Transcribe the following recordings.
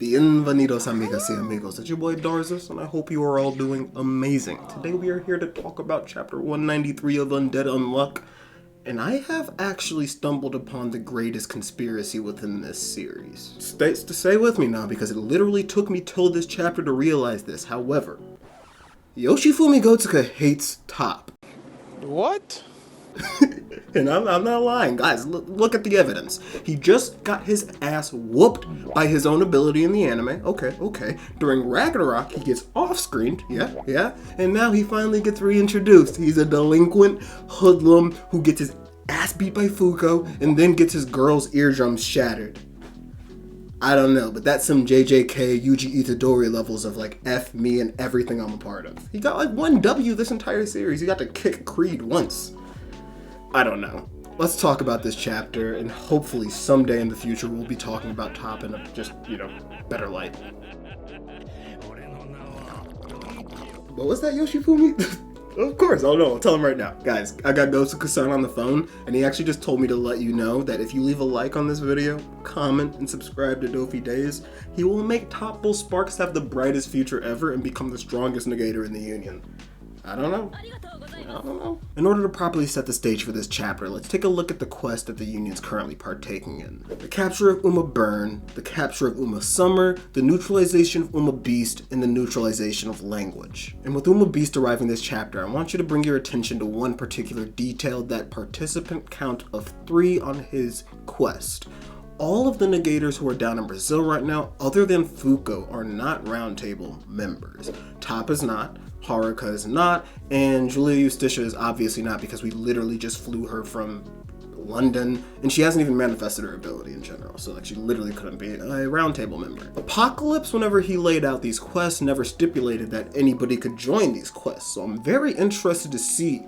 Bienvenidos amigas y amigos, it's your boy Darzus, and I hope you are all doing amazing. Today we are here to talk about chapter 193 of Undead Unluck, and I have actually stumbled upon the greatest conspiracy within this series. Stay with me now, because it literally took me till this chapter to realize this. However, Yoshifumi Gotsuka hates Top. What? And I'm not lying. Guys, look at the evidence. He just got his ass whooped by his own ability in the anime. Okay. During Ragnarok, he gets off-screened. Yeah. And now he finally gets reintroduced. He's a delinquent hoodlum who gets his ass beat by Fuko and then gets his girl's eardrums shattered. I don't know, but that's some JJK Yuji Itadori levels of like F me and everything I'm a part of. He got like 1 W this entire series. He got to kick Creed once. I don't know. Let's talk about this chapter, and hopefully someday in the future we'll be talking about Top in a just, better light. What was that, Yoshifumi? Of course, I'll know. I'll tell him right now. Guys, I got Gotsuka-san on the phone, and he actually just told me to let you know that if you leave a like on this video, comment, and subscribe to Dofi Days, he will make Top Bull Sparks have the brightest future ever and become the strongest negator in the Union. I don't know. In order to properly set the stage for this chapter, let's take a look at the quest that the Union's currently partaking in. The capture of Uma Burn, the capture of Uma Summer, the neutralization of Uma Beast, and the neutralization of language. And with Uma Beast arriving this chapter, I want you to bring your attention to one particular detail: that participant count of 3 on his quest. All of the negators who are down in Brazil right now, other than Fuko, are not Roundtable members. Top is not, Haruka is not, and Julia Justicia is obviously not, because we literally just flew her from London, and she hasn't even manifested her ability in general, so like she literally couldn't be a Roundtable member. Apocalypse, whenever he laid out these quests, never stipulated that anybody could join these quests, so I'm very interested to see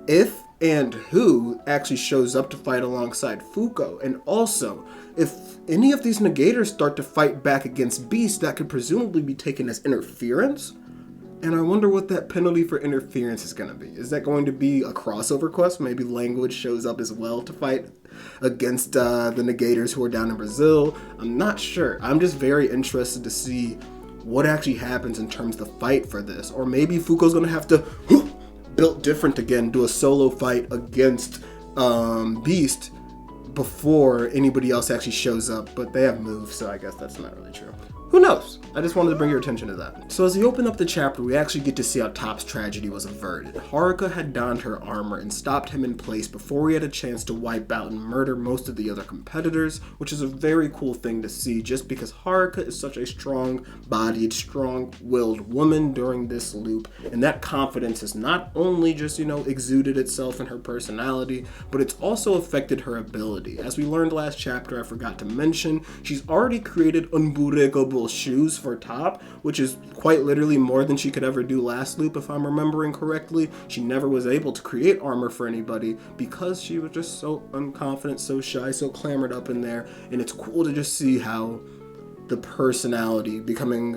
if and who actually shows up to fight alongside Fuko, and also if any of these negators start to fight back against Beast, that could presumably be taken as interference. And I wonder what that penalty for interference is going to be. Is that going to be a crossover quest? Maybe language shows up as well to fight against the negators who are down in Brazil. I'm not sure. I'm just very interested to see what actually happens in terms of the fight for this. Or maybe Fuko's going to have to built different again, do a solo fight against Beast before anybody else actually shows up. But they have moves, so I guess that's not really true. Who knows? I just wanted to bring your attention to that. So as we open up the chapter, we actually get to see how Top's tragedy was averted. Haruka had donned her armor and stopped him in place before he had a chance to wipe out and murder most of the other competitors, which is a very cool thing to see, just because Haruka is such a strong-bodied, strong-willed woman during this loop, and that confidence has not only just, exuded itself in her personality, but it's also affected her ability. As we learned last chapter, I forgot to mention, she's already created unbreakable shoes for Top, which is quite literally more than she could ever do last loop, if I'm remembering correctly. She never was able to create armor for anybody because she was just so unconfident, so shy, so clamored up in there, and it's cool to just see how the personality, becoming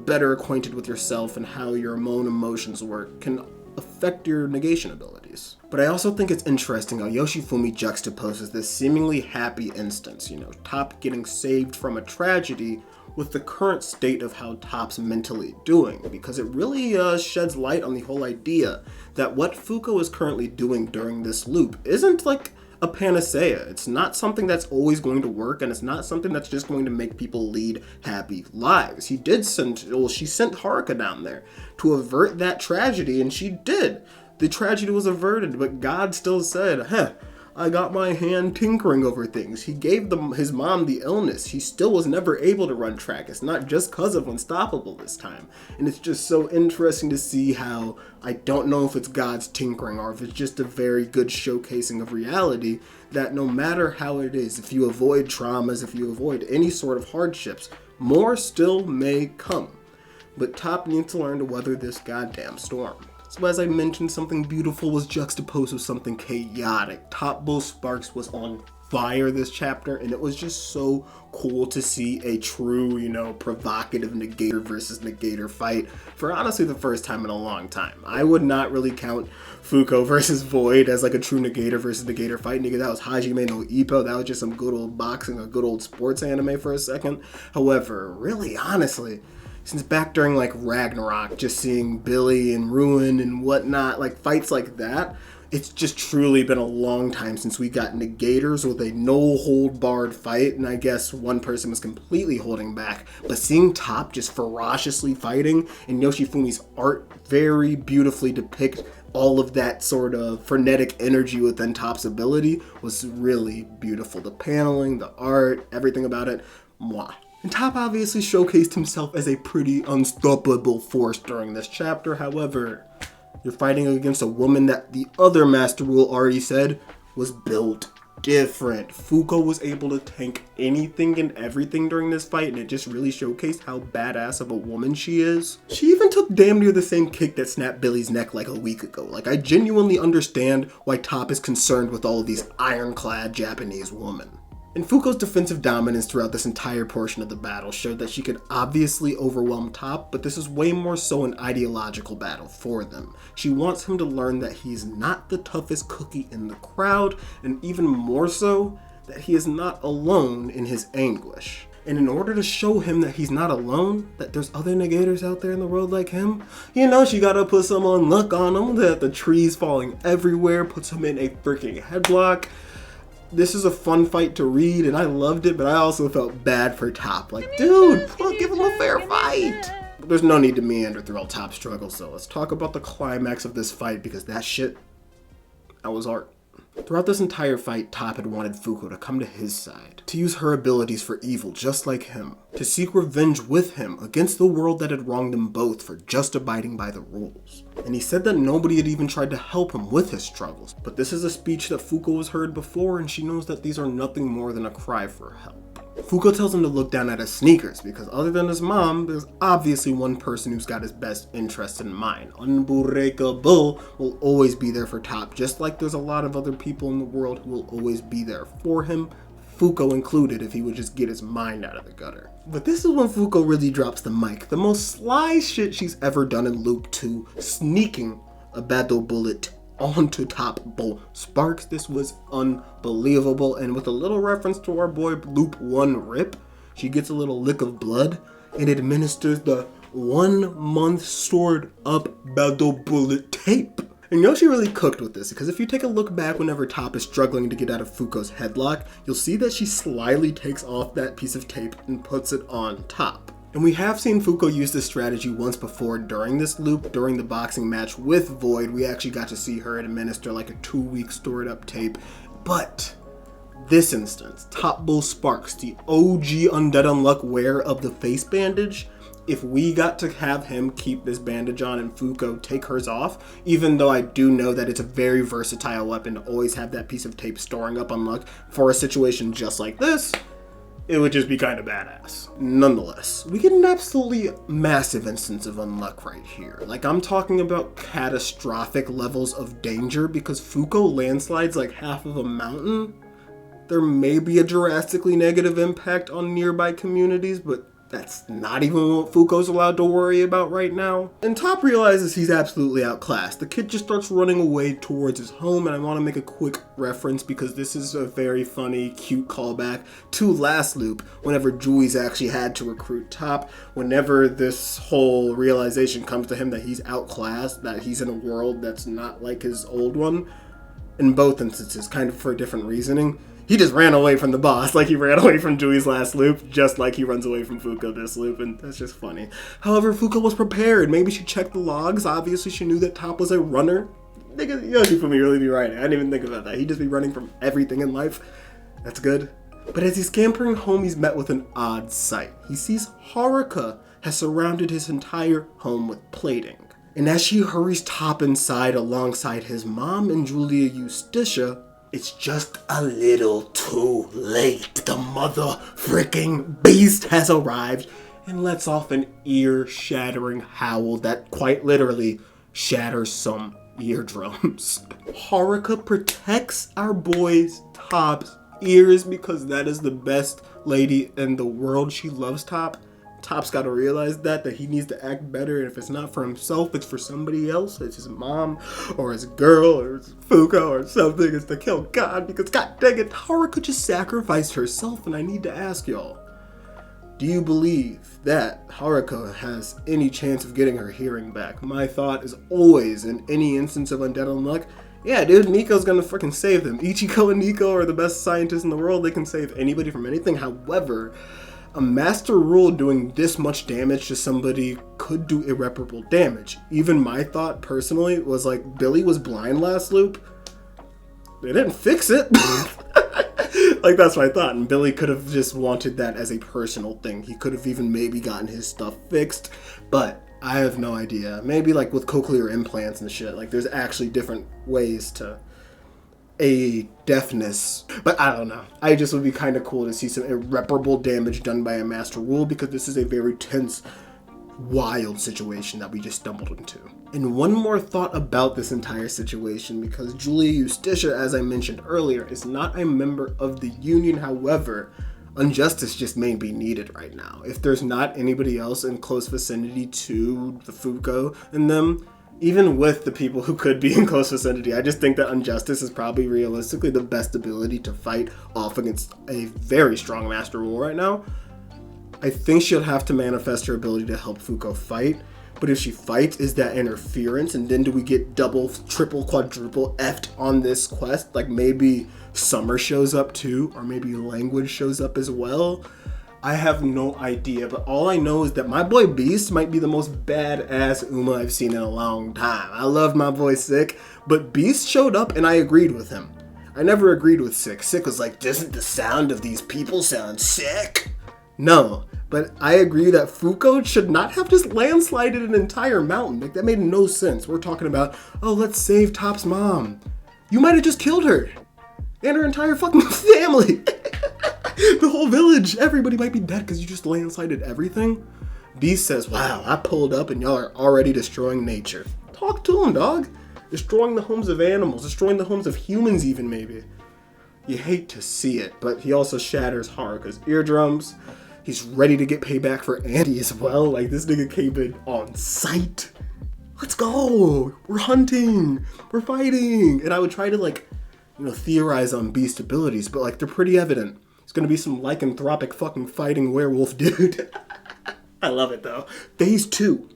better acquainted with yourself and how your own emotions work, can affect your negation abilities. But I also think it's interesting how Yoshifumi juxtaposes this seemingly happy instance, Top getting saved from a tragedy, with the current state of how Top's mentally doing, because it really sheds light on the whole idea that what Fuko is currently doing during this loop isn't like a panacea. It's not something that's always going to work, and it's not something that's just going to make people lead happy lives. She sent Haruka down there to avert that tragedy, and she did. The tragedy was averted, but God still said, I got my hand tinkering over things. He gave his mom the illness. He still was never able to run track. It's not just because of Unstoppable this time. And it's just so interesting to see how, I don't know if it's God's tinkering or if it's just a very good showcasing of reality, that no matter how it is, if you avoid traumas, if you avoid any sort of hardships, more still may come. But Top needs to learn to weather this goddamn storm. So as I mentioned, something beautiful was juxtaposed with something chaotic. Top Bull Sparks was on fire this chapter, and it was just so cool to see a true, provocative negator versus negator fight for honestly the first time in a long time. I would not really count Fuko versus Void as like a true negator versus negator fight. Nigga, that was Hajime no Ippo. That was just some good old boxing, a good old sports anime for a second. However, really honestly, since back during like Ragnarok, just seeing Billy and Ruin and whatnot, like fights like that, it's just truly been a long time since we got negators with a no-hold-barred fight, and I guess one person was completely holding back. But seeing Top just ferociously fighting, and Yoshifumi's art very beautifully depict all of that sort of frenetic energy within Top's ability was really beautiful. The paneling, the art, everything about it, mwah. And Top obviously showcased himself as a pretty unstoppable force during this chapter. However, you're fighting against a woman that the other Master Rule already said was built different. Fuko was able to tank anything and everything during this fight, and it just really showcased how badass of a woman she is. She even took damn near the same kick that snapped Billy's neck like a week ago. Like, I genuinely understand why Top is concerned with all of these ironclad Japanese women. And Fuko's defensive dominance throughout this entire portion of the battle showed that she could obviously overwhelm Top, but this is way more so an ideological battle for them. She wants him to learn that he's not the toughest cookie in the crowd, and even more so, that he is not alone in his anguish. And in order to show him that he's not alone, that there's other negators out there in the world like him, she gotta put some unluck on him, that the trees falling everywhere puts him in a freaking headlock. This is a fun fight to read, and I loved it, but I also felt bad for Top. Like, dude, give him a fair fight! But there's no need to meander through all Top's struggles, so let's talk about the climax of this fight, because that was art. Throughout this entire fight, Top had wanted Fuko to come to his side, to use her abilities for evil just like him, to seek revenge with him against the world that had wronged them both for just abiding by the rules. And he said that nobody had even tried to help him with his struggles, but this is a speech that Fuko has heard before, and she knows that these are nothing more than a cry for help. Fuko tells him to look down at his sneakers, because other than his mom, there's obviously one person who's got his best interest in mind. Unbreakable will always be there for Top, just like there's a lot of other people in the world who will always be there for him, Fuko included, if he would just get his mind out of the gutter. But this is when Fuko really drops the mic. The most sly shit she's ever done in Loop 2, sneaking a battle bullet onto Top Bull Sparks. This was unbelievable, and with a little reference to our boy Loop 1 Rip, she gets a little lick of blood and administers the 1 month stored up battle bullet tape. And Yoshi really cooked with this, because if you take a look back whenever Top is struggling to get out of Fuko's headlock, you'll see that she slyly takes off that piece of tape and puts it on Top. And we have seen Fuko use this strategy once before during this loop. During the boxing match with Void, we actually got to see her administer like a 2-week stored up tape. But this instance, Top Bull Sparks, the OG Undead Unluck wearer of the face bandage, if we got to have him keep this bandage on and Fuko take hers off, even though I do know that it's a very versatile weapon to always have that piece of tape storing up unluck for a situation just like this, it would just be kind of badass. Nonetheless, we get an absolutely massive instance of unluck right here. Like, I'm talking about catastrophic levels of danger, because Fuko landslides like half of a mountain. There may be a drastically negative impact on nearby communities, but that's not even what Fuko's allowed to worry about right now. And Top realizes he's absolutely outclassed. The kid just starts running away towards his home, and I want to make a quick reference because this is a very funny, cute callback to last loop, whenever Juice actually had to recruit Top. Whenever this whole realization comes to him that he's outclassed, that he's in a world that's not like his old one, in both instances, kind of for a different reasoning, he just ran away from the boss, like he ran away from Dewey's last loop, just like he runs away from Fuko this loop, and that's just funny. However, Fuko was prepared. Maybe she checked the logs. Obviously, she knew that Top was a runner. Nigga, Yoshifumi really be writing. I didn't even think about that. He'd just be running from everything in life. That's good. But as he's scampering home, he's met with an odd sight. He sees Haruka has surrounded his entire home with plating. And as she hurries Top inside alongside his mom and Julia Justicia, it's just a little too late. The mother freaking beast has arrived and lets off an ear-shattering howl that quite literally shatters some eardrums. Haruka protects our boy's Top's ears because that is the best lady in the world. She loves Top. Top's got to realize that he needs to act better, and if it's not for himself, it's for somebody else. It's his mom, or his girl, or his Fuko, or something. It's to kill God, because god dang it, Haruka just sacrificed herself, and I need to ask y'all, do you believe that Haruka has any chance of getting her hearing back? My thought is always, in any instance of Undead Unluck, yeah, dude, Nico's gonna freaking save them. Ichigo and Nico are the best scientists in the world. They can save anybody from anything. However, a Master Rule doing this much damage to somebody could do irreparable damage. Even my thought, personally, was like, Billy was blind last loop. They didn't fix it. Like, that's my thought. And Billy could have just wanted that as a personal thing. He could have even maybe gotten his stuff fixed. But I have no idea. Maybe, like, with cochlear implants and shit. Like, there's actually different ways to a deafness, but I don't know. I just would be kind of cool to see some irreparable damage done by a Master Rule, because this is a very tense, wild situation that we just stumbled into. And one more thought about this entire situation, because Julia Eusticia, as I mentioned earlier, is not a member of the Union. However, Injustice just may be needed right now. If there's not anybody else in close vicinity to the Fuko and them, even with the people who could be in close vicinity, I just think that Injustice is probably realistically the best ability to fight off against a very strong Master Rule right now. I think she'll have to manifest her ability to help Fuko fight, but if she fights, is that interference? And then do we get double, triple, quadruple effed on this quest? Like, maybe Summer shows up too, or maybe Language shows up as well. I have no idea, but all I know is that my boy Beast might be the most badass Uma I've seen in a long time. I love my boy Sick, but Beast showed up and I agreed with him. I never agreed with Sick. Sick was like, doesn't the sound of these people sound sick? No, but I agree that Fuko should not have just landslided an entire mountain. Like, that made no sense. We're talking about, oh, let's save Top's mom. You might have just killed her and her entire fucking family. The whole village, everybody might be dead because you just landslided everything. Beast says, wow, I pulled up and y'all are already destroying nature. Talk to him, dog. Destroying the homes of animals, destroying the homes of humans even, maybe. You hate to see it, but he also shatters Haruka's eardrums. He's ready to get payback for Andy as well. Like, this nigga came in on sight. Let's go. We're hunting. We're fighting. And I would try to, like, theorize on Beast abilities, but, like, they're pretty evident. It's gonna be some lycanthropic fucking fighting werewolf dude. I love it though. Phase 2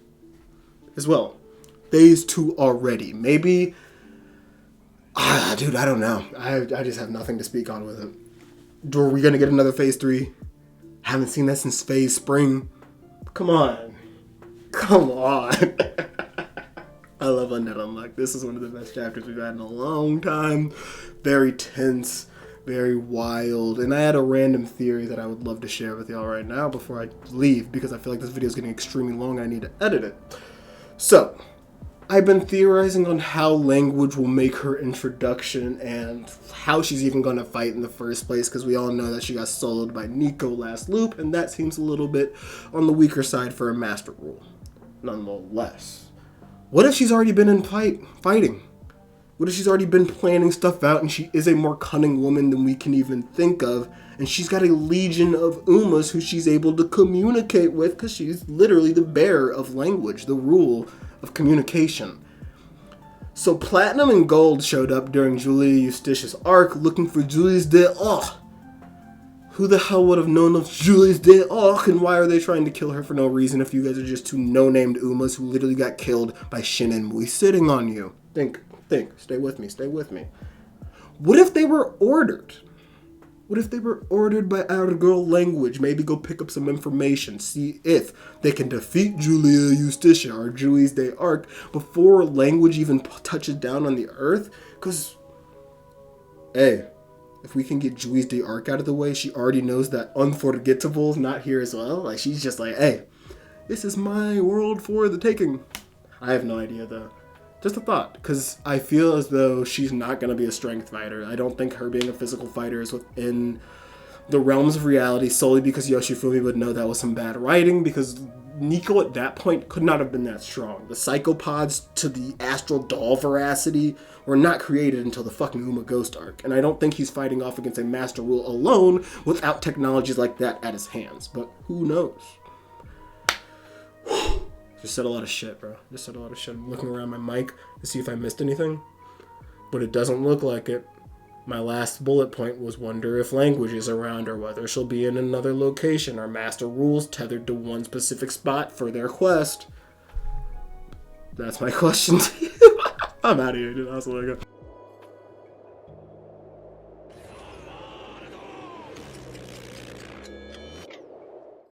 as well. Phase 2 already. Maybe, dude, I don't know. I just have nothing to speak on with it. Are we gonna get another Phase 3? Haven't seen that since Phase Spring. Come on. Come on. I love Undead Unluck. This is one of the best chapters we've had in a long time. Very tense. Very wild, and I had a random theory that I would love to share with y'all right now before I leave, because I feel like this video is getting extremely long and I need to edit it. So, I've been theorizing on how Language will make her introduction and how she's even going to fight in the first place, because we all know that she got soloed by Nico last loop, and that seems a little bit on the weaker side for a Master Rule. Nonetheless, what if she's already been in fighting? What if she's already been planning stuff out and she is a more cunning woman than we can even think of, and she's got a legion of Umas who she's able to communicate with because she's literally the bearer of Language, the rule of communication. So Platinum and Gold showed up during Julia Eusticia's arc looking for Julius de Arc. Who the hell would have known of Julius de Arc, and why are they trying to kill her for no reason if you guys are just two no-named Umas who literally got killed by Shin and Mui sitting on you? Think. Stay with me. What if they were ordered? What if they were ordered by our girl Language? Maybe go pick up some information, see if they can defeat Julia Eusticia or Julius de Arc before Language even touches down on the earth? Because, hey, if we can get Julius de Arc out of the way, she already knows that Unforgettable's not here as well. Like, she's just like, hey, this is my world for the taking. I have no idea, though. Just a thought, because I feel as though she's not going to be a strength fighter. I don't think her being a physical fighter is within the realms of reality, solely because Yoshifumi would know that was some bad writing, because Nico at that point could not have been that strong. The psychopods to the astral doll veracity were not created until the fucking Uma Ghost arc, and I don't think he's fighting off against a Master Rule alone without technologies like that at his hands, but who knows? Just said a lot of shit, bro. Just said a lot of shit. I'm looking around my mic to see if I missed anything, but it doesn't look like it. My last bullet point was wonder if language is around or whether she'll be in another location or Master Rules tethered to one specific spot for their quest. That's my question to you. I'm out of here, dude. That's what I got.